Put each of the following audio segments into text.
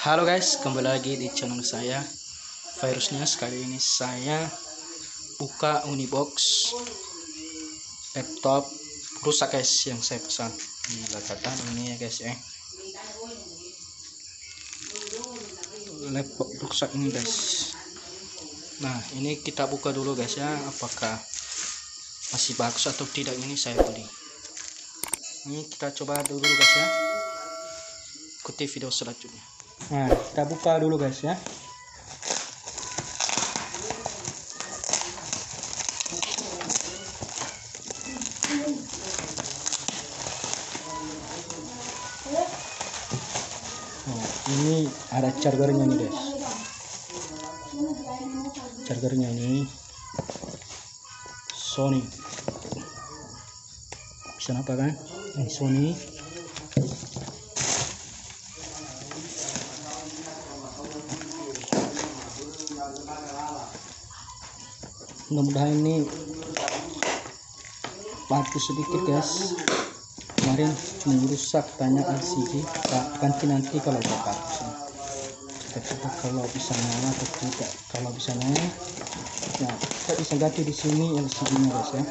Halo guys, kembali lagi di channel saya Virusnya. Kali ini saya buka Unibox laptop rusak guys, yang saya pesan. Ini catatan ini ya guys ya. Laptop rusak ini guys. Nah, ini kita buka dulu guys ya, apakah masih bagus atau tidak. Ini saya beli. Ini kita coba dulu guys ya. Ikuti video selanjutnya. Nah, kita buka dulu guys ya. Nah, ini ada chargernya nih guys. Chargernya ini Sony. Bisa apa kan? Ini Sony. Mudah-mudahan ini bagus sedikit guys. Kemarin rusak, tanya LCD ganti nanti kalau udah bagus. Kita coba kalau bisa nyala atau tidak. Kalau bisa nyala, nah kita bisa ganti di sini LCD nya guys ya.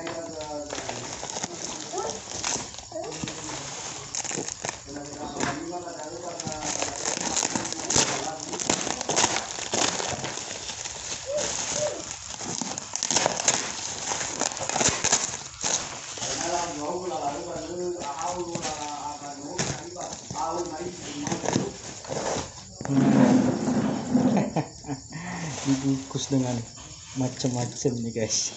Dibungkus dengan macam-macam nih guys.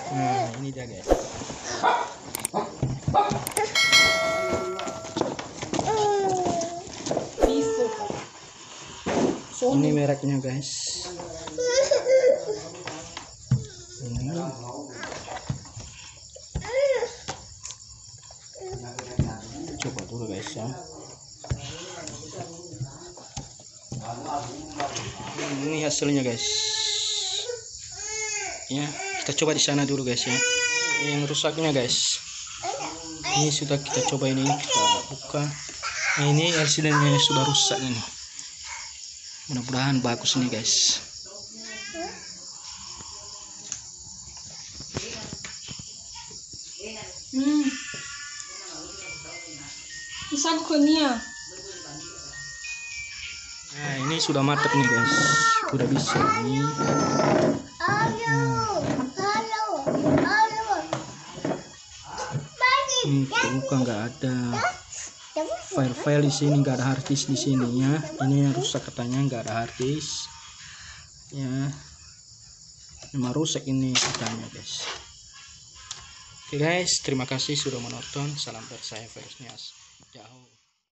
Nah, ini dia guys. Ini mereknya guys. Ini. Coba dulu guys ya. Ini hasilnya guys. Ya, kita coba di sana dulu guys ya. Yang rusaknya guys. Ini sudah kita coba, ini kita buka. Nah, ini LCD-nya sudah rusak ini. Mudah-mudahan bagus nih guys. Bisa bukannya. Nah, ini sudah matang nih guys. Udah bisa nih. Ini buka, nggak ada file-file di sini, nggak ada harddisk di sini ya. Ini yang rusak katanya, nggak ada harddisk ya. Memang rusak ini katanya guys. Oke guys, terima kasih sudah menonton. Salam dari saya Virusnya. Jauh.